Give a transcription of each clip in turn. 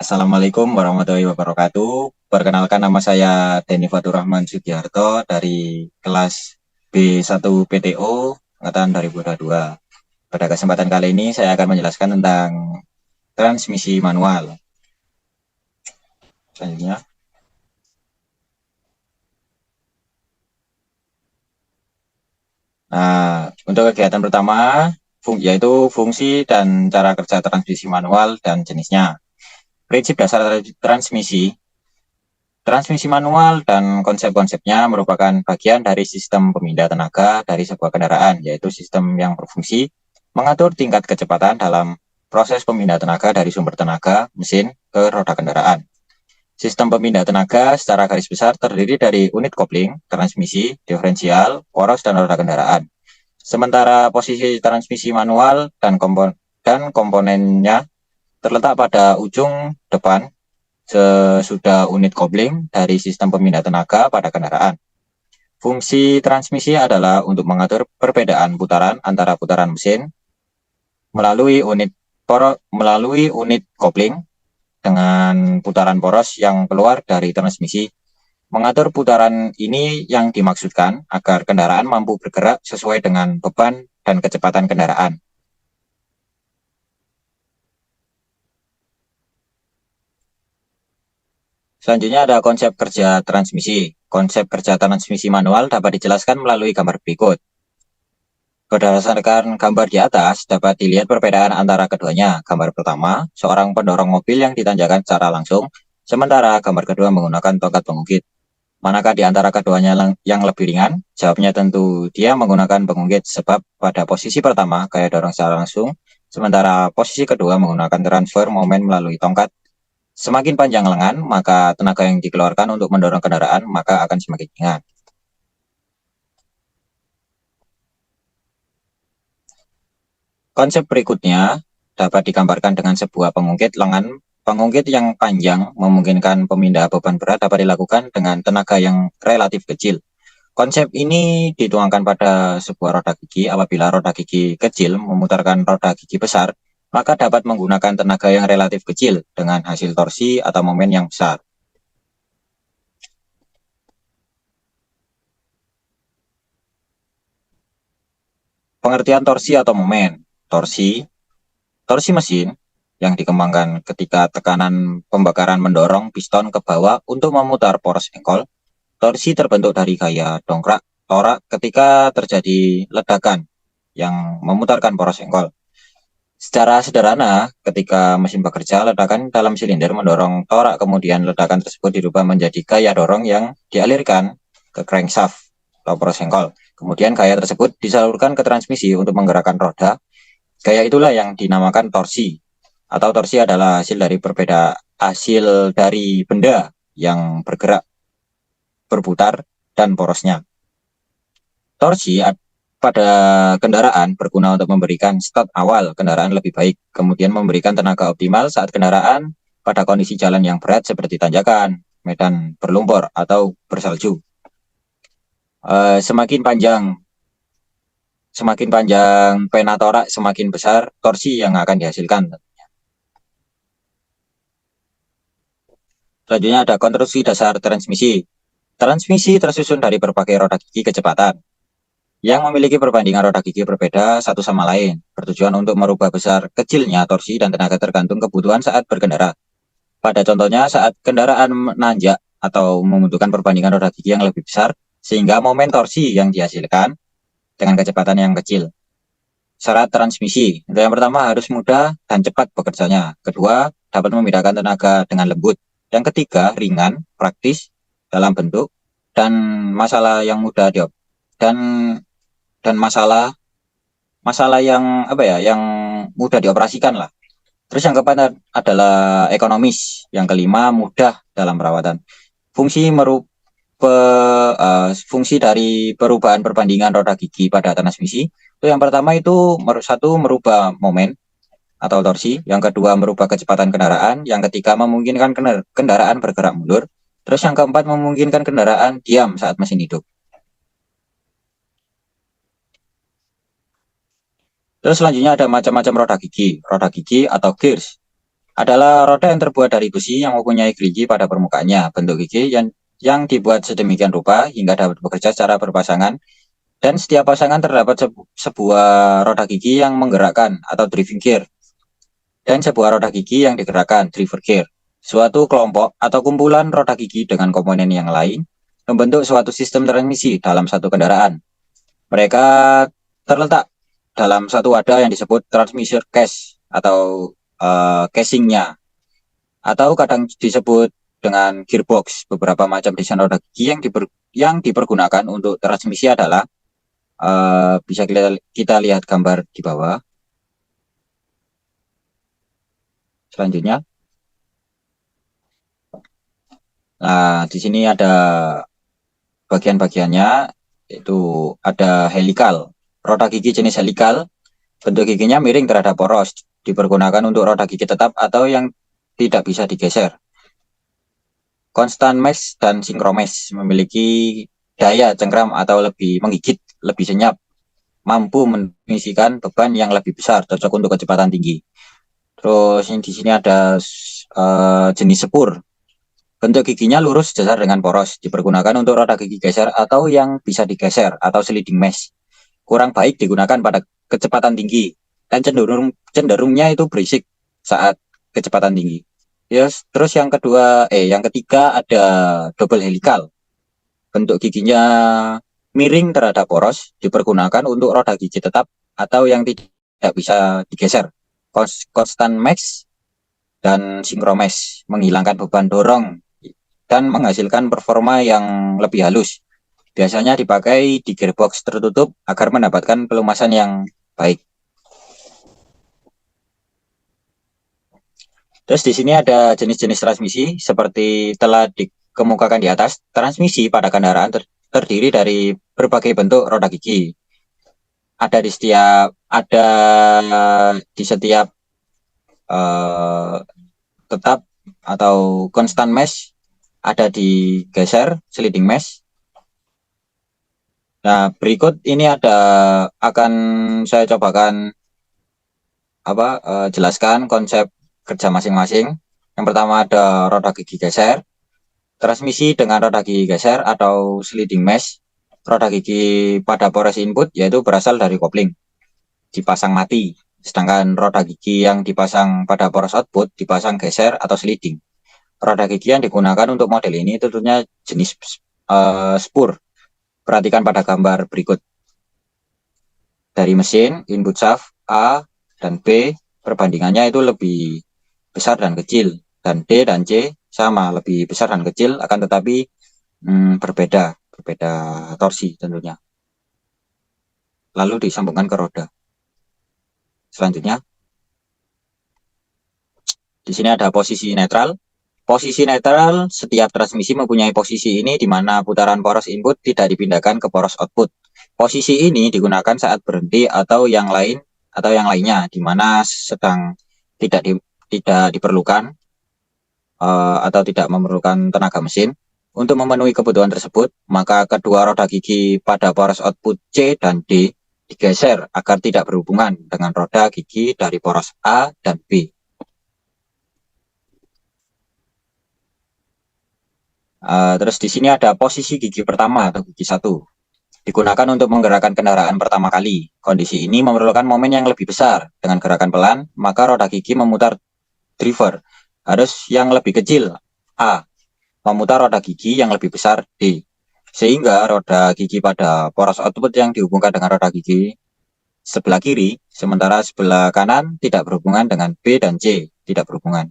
Assalamualaikum warahmatullahi wabarakatuh. Perkenalkan, nama saya Denny Fatur Rahman Sugiharto dari kelas B1 PTO angkatan 2022. Pada kesempatan kali ini saya akan menjelaskan tentang transmisi manual. Selanjutnya, untuk kegiatan pertama yaitu fungsi dan cara kerja transmisi manual dan jenisnya. Prinsip dasar transmisi. Transmisi manual dan konsep-konsepnya merupakan bagian dari sistem pemindah tenaga dari sebuah kendaraan, yaitu sistem yang berfungsi mengatur tingkat kecepatan dalam proses pemindah tenaga dari sumber tenaga mesin ke roda kendaraan. Sistem pemindah tenaga secara garis besar terdiri dari unit kopling, transmisi, diferensial, poros, dan roda kendaraan. Sementara posisi transmisi manual dan komponennya terletak pada ujung depan sesudah unit kopling dari sistem pemindah tenaga pada kendaraan. Fungsi transmisi adalah untuk mengatur perbedaan putaran antara putaran mesin melalui unit kopling dengan putaran poros yang keluar dari transmisi. Mengatur putaran ini yang dimaksudkan agar kendaraan mampu bergerak sesuai dengan beban dan kecepatan kendaraan. Selanjutnya ada konsep kerja transmisi. Konsep kerja transmisi manual dapat dijelaskan melalui gambar berikut. Berdasarkan gambar di atas, dapat dilihat perbedaan antara keduanya. Gambar pertama, seorang pendorong mobil yang ditanjakan secara langsung, sementara gambar kedua menggunakan tongkat pengungkit. Manakah di antara keduanya yang lebih ringan? Jawabnya tentu dia menggunakan pengungkit, sebab pada posisi pertama gaya dorong secara langsung, sementara posisi kedua menggunakan transfer momen melalui tongkat. Semakin panjang lengan, maka tenaga yang dikeluarkan untuk mendorong kendaraan maka akan semakin ringan. Konsep berikutnya dapat digambarkan dengan sebuah pengungkit lengan. Pengungkit yang panjang memungkinkan pemindah beban berat dapat dilakukan dengan tenaga yang relatif kecil. Konsep ini dituangkan pada sebuah roda gigi. Apabila roda gigi kecil memutarkan roda gigi besar, maka dapat menggunakan tenaga yang relatif kecil dengan hasil torsi atau momen yang besar. Pengertian torsi atau momen. Torsi mesin yang dikembangkan ketika tekanan pembakaran mendorong piston ke bawah untuk memutar poros engkol. Torsi terbentuk dari gaya dongkrak torak ketika terjadi ledakan yang memutarkan poros engkol. Secara sederhana, ketika mesin bekerja, ledakan dalam silinder mendorong torak, kemudian ledakan tersebut dirubah menjadi gaya dorong yang dialirkan ke crankshaft atau poros engkol. Kemudian gaya tersebut disalurkan ke transmisi untuk menggerakkan roda. Gaya itulah yang dinamakan torsi, atau torsi adalah hasil dari benda yang bergerak, berputar, dan porosnya. Torsi pada kendaraan berguna untuk memberikan start awal kendaraan lebih baik, kemudian memberikan tenaga optimal saat kendaraan pada kondisi jalan yang berat seperti tanjakan, medan berlumpur, atau bersalju. Semakin panjang pena torak, semakin besar torsi yang akan dihasilkan. Selanjutnya ada konstruksi dasar transmisi. Transmisi tersusun dari berbagai roda gigi kecepatan yang memiliki perbandingan roda gigi berbeda satu sama lain, bertujuan untuk merubah besar kecilnya torsi dan tenaga tergantung kebutuhan saat berkendara. Pada contohnya, saat kendaraan menanjak atau membutuhkan perbandingan roda gigi yang lebih besar, sehingga momen torsi yang dihasilkan dengan kecepatan yang kecil. Syarat transmisi, yang pertama harus mudah dan cepat bekerjanya. Kedua, dapat membedakan tenaga dengan lembut. Yang ketiga, ringan, praktis dalam bentuk, dan masalah yang mudah dan masalah yang yang mudah dioperasikan lah. Terus yang keempat adalah ekonomis. Yang kelima, mudah dalam perawatan. Fungsi dari perubahan perbandingan roda gigi pada transmisi itu yang pertama itu satu, merubah momen atau torsi, yang kedua merubah kecepatan kendaraan, yang ketiga memungkinkan kendaraan bergerak mundur, terus yang keempat memungkinkan kendaraan diam saat mesin hidup. Terus selanjutnya ada macam-macam roda gigi atau gears. adalah roda yang terbuat dari besi yang mempunyai gerigi pada permukaannya. Bentuk gigi yang dibuat sedemikian rupa hingga dapat bekerja secara berpasangan, dan setiap pasangan terdapat sebuah roda gigi yang menggerakkan atau driving gear, dan sebuah roda gigi yang digerakkan driver gear. Suatu kelompok atau kumpulan roda gigi dengan komponen yang lain membentuk suatu sistem transmisi dalam satu kendaraan. Mereka terletak dalam satu wadah yang disebut transmission case atau casingnya, atau kadang disebut dengan gearbox. Beberapa macam desain roda gigi yang dipergunakan untuk transmisi adalah bisa kita lihat gambar di bawah. Selanjutnya, nah di sini ada bagian-bagiannya, itu ada helikal. Roda gigi jenis helikal, bentuk giginya miring terhadap poros, dipergunakan untuk roda gigi tetap atau yang tidak bisa digeser. Constant mesh dan synchromess memiliki daya cengkram atau lebih menggigit, lebih senyap, mampu memisikan beban yang lebih besar, cocok untuk kecepatan tinggi. Terus di sini ada jenis sepur. Bentuk giginya lurus sejajar dengan poros, dipergunakan untuk roda gigi geser atau yang bisa digeser atau sliding mesh. Kurang baik digunakan pada kecepatan tinggi dan cenderungnya itu berisik saat kecepatan tinggi. Yes, terus yang ketiga ada double helikal. Bentuk giginya miring terhadap poros, dipergunakan untuk roda gigi tetap atau yang tidak bisa digeser. Constant mesh dan synchromess menghilangkan beban dorong dan menghasilkan performa yang lebih halus. Biasanya dipakai di gearbox tertutup agar mendapatkan pelumasan yang baik. Terus di sini ada jenis-jenis transmisi seperti telah dikemukakan di atas. Transmisi pada kendaraan terdiri dari berbagai bentuk roda gigi. Ada di setiap tetap atau constant mesh, ada di geser sliding mesh. Nah, berikut ini akan saya cobakan jelaskan konsep kerja masing-masing. Yang pertama ada roda gigi geser. Transmisi dengan roda gigi geser atau sliding mesh. Roda gigi pada poros input yaitu berasal dari kopling, dipasang mati. Sedangkan roda gigi yang dipasang pada poros output dipasang geser atau sliding. Roda gigi yang digunakan untuk model ini tentunya jenis spur. Perhatikan pada gambar berikut. Dari mesin, input shaft A dan B perbandingannya itu lebih besar dan kecil, dan D dan C sama, lebih besar dan kecil, akan tetapi berbeda torsi tentunya. Lalu disambungkan ke roda. Selanjutnya, di sini ada posisi netral. Posisi netral, setiap transmisi mempunyai posisi ini di mana putaran poros input tidak dipindahkan ke poros output. Posisi ini digunakan saat berhenti atau yang lainnya, di mana sedang tidak diperlukan atau tidak memerlukan tenaga mesin. Untuk memenuhi kebutuhan tersebut, maka kedua roda gigi pada poros output C dan D digeser agar tidak berhubungan dengan roda gigi dari poros A dan B. Terus di sini ada posisi gigi pertama atau gigi 1. Digunakan untuk menggerakkan kendaraan pertama kali. Kondisi ini memerlukan momen yang lebih besar. Dengan gerakan pelan, maka roda gigi memutar driver harus yang lebih kecil A, memutar roda gigi yang lebih besar D. Sehingga roda gigi pada poros output yang dihubungkan dengan roda gigi sebelah kiri, sementara sebelah kanan tidak berhubungan dengan B dan C, tidak berhubungan.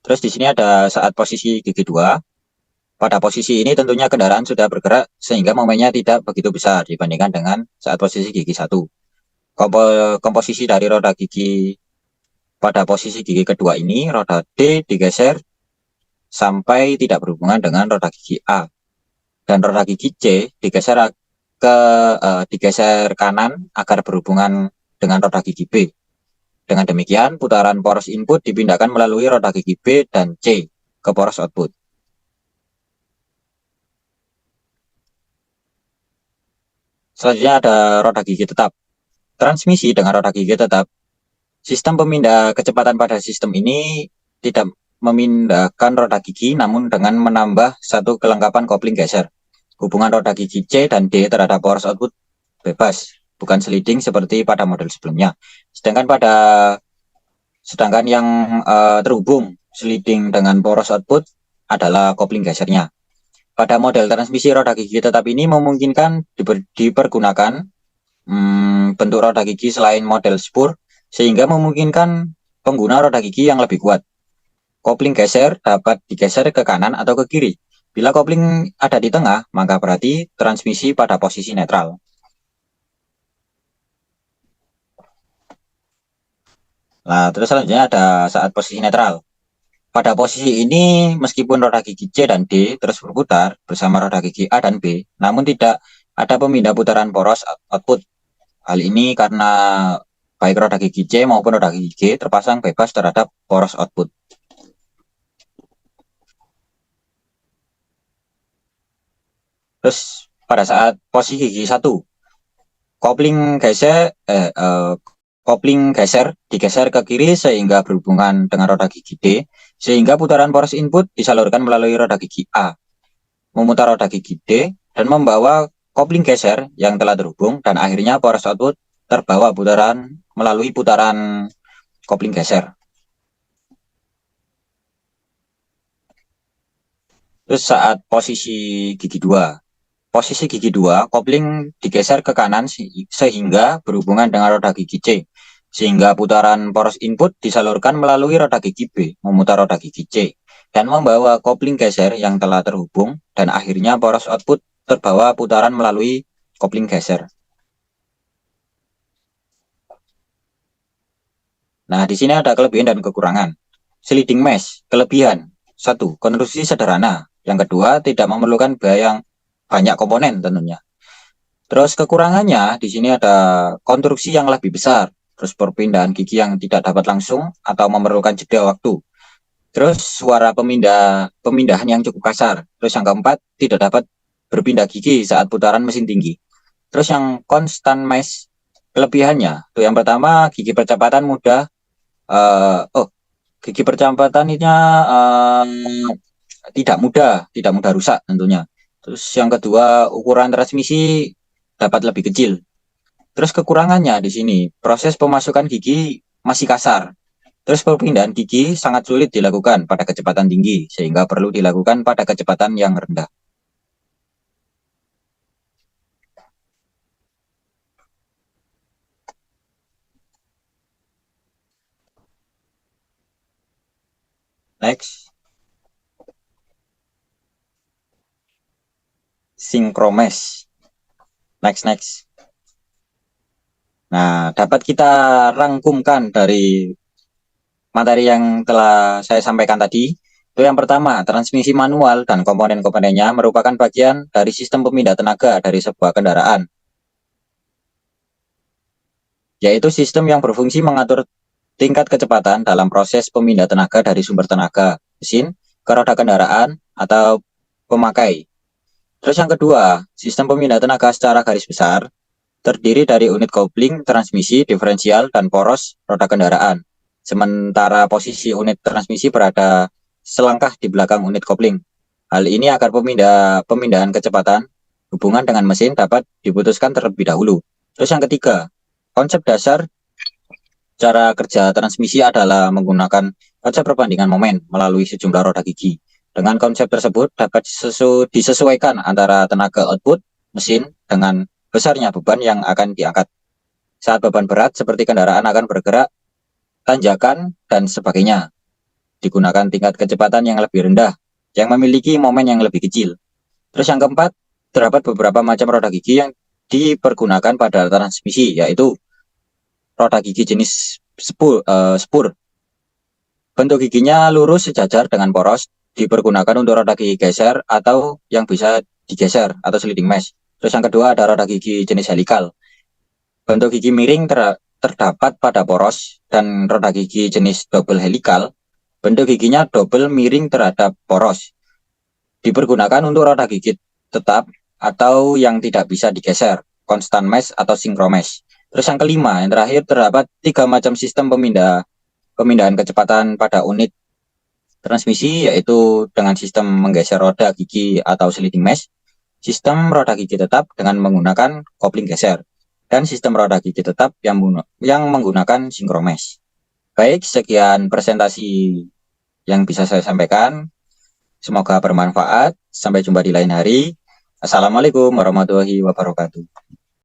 Terus di sini ada saat posisi gigi 2. Pada posisi ini tentunya kendaraan sudah bergerak sehingga momennya tidak begitu besar dibandingkan dengan saat posisi gigi 1. Komposisi dari roda gigi pada posisi gigi kedua ini, roda D digeser sampai tidak berhubungan dengan roda gigi A. Dan roda gigi C digeser kanan agar berhubungan dengan roda gigi B. Dengan demikian, putaran poros input dipindahkan melalui roda gigi B dan C ke poros output. Selanjutnya ada roda gigi tetap. transmisi dengan roda gigi tetap, sistem pemindah kecepatan pada sistem ini tidak memindahkan roda gigi, namun dengan menambah satu kelengkapan kopling geser. Hubungan roda gigi C dan D terhadap poros output bebas, bukan sliding seperti pada model sebelumnya. Sedangkan yang terhubung sliding dengan poros output adalah kopling gesernya. Pada model transmisi roda gigi tetap ini memungkinkan dipergunakan bentuk roda gigi selain model spur, sehingga memungkinkan pengguna roda gigi yang lebih kuat. Kopling geser dapat digeser ke kanan atau ke kiri. Bila kopling ada di tengah, maka berarti transmisi pada posisi netral. Nah, terus selanjutnya ada saat posisi netral. Pada posisi ini, meskipun roda gigi C dan D terus berputar bersama roda gigi A dan B, namun tidak ada pemindah putaran poros output. Hal ini karena baik roda gigi C maupun roda gigi G terpasang bebas terhadap poros output. Terus pada saat posisi gigi 1, kopling geser digeser ke kiri sehingga berhubungan dengan roda gigi D, sehingga putaran poros input disalurkan melalui roda gigi A, memutar roda gigi D, dan membawa kopling geser yang telah terhubung, dan akhirnya poros output terbawa melalui putaran kopling geser. Terus saat posisi gigi 2, kopling digeser ke kanan sehingga berhubungan dengan roda gigi C, sehingga putaran poros input disalurkan melalui roda gigi B, memutar roda gigi C, dan membawa kopling geser yang telah terhubung, dan akhirnya poros output terbawa putaran melalui kopling geser. Nah, di sini ada kelebihan dan kekurangan. Sliding mesh, kelebihan. 1. Konstruksi sederhana. Yang kedua, tidak memerlukan biaya yang banyak komponen tentunya. Terus kekurangannya, di sini ada konstruksi yang lebih besar. Terus perpindahan gigi yang tidak dapat langsung atau memerlukan jeda waktu. Terus suara pemindahan yang cukup kasar. Terus yang keempat, tidak dapat berpindah gigi saat putaran mesin tinggi. Terus yang constant mesh, kelebihannya. Tuh yang pertama, gigi percepatan mudah. Gigi percepatannya tidak mudah rusak tentunya. Terus yang kedua, ukuran transmisi dapat lebih kecil. Terus kekurangannya di sini, proses pemasukan gigi masih kasar. Terus perpindahan gigi sangat sulit dilakukan pada kecepatan tinggi, sehingga perlu dilakukan pada kecepatan yang rendah. Next. Synchromesh. Next. Nah, dapat kita rangkumkan dari materi yang telah saya sampaikan tadi. Itu yang pertama, transmisi manual dan komponen-komponennya merupakan bagian dari sistem pemindah tenaga dari sebuah kendaraan, yaitu sistem yang berfungsi mengatur tingkat kecepatan dalam proses pemindah tenaga dari sumber tenaga, mesin, ke roda kendaraan, atau pemakai. Terus yang kedua, sistem pemindah tenaga secara garis besar terdiri dari unit kopling, transmisi, diferensial, dan poros roda kendaraan. Sementara posisi unit transmisi berada selangkah di belakang unit kopling. Hal ini agar pemindahan kecepatan hubungan dengan mesin dapat diputuskan terlebih dahulu. Terus yang ketiga, konsep dasar cara kerja transmisi adalah menggunakan konsep perbandingan momen melalui sejumlah roda gigi. Dengan konsep tersebut dapat disesuaikan antara tenaga output mesin dengan besarnya beban yang akan diangkat. Saat beban berat seperti kendaraan akan bergerak, tanjakan, dan sebagainya, digunakan tingkat kecepatan yang lebih rendah, yang memiliki momen yang lebih kecil. Terus yang keempat, terdapat beberapa macam roda gigi yang dipergunakan pada transmisi, yaitu roda gigi jenis spur. Bentuk giginya lurus sejajar dengan poros, dipergunakan untuk roda gigi geser atau yang bisa digeser atau sliding mesh. Terus yang kedua ada roda gigi jenis helikal. Bentuk gigi miring terdapat pada poros, dan roda gigi jenis double helikal. Bentuk giginya double miring terhadap poros. Dipergunakan untuk roda gigi tetap atau yang tidak bisa digeser, constant mesh atau synchromesh. Terus yang kelima, yang terakhir, terdapat 3 macam sistem pemindahan kecepatan pada unit transmisi, yaitu dengan sistem menggeser roda gigi atau sliding mesh, sistem roda gigi tetap dengan menggunakan kopling geser, dan sistem roda gigi tetap yang menggunakan sinkromesh. Baik, sekian presentasi yang bisa saya sampaikan. Semoga bermanfaat. Sampai jumpa di lain hari. Assalamualaikum warahmatullahi wabarakatuh.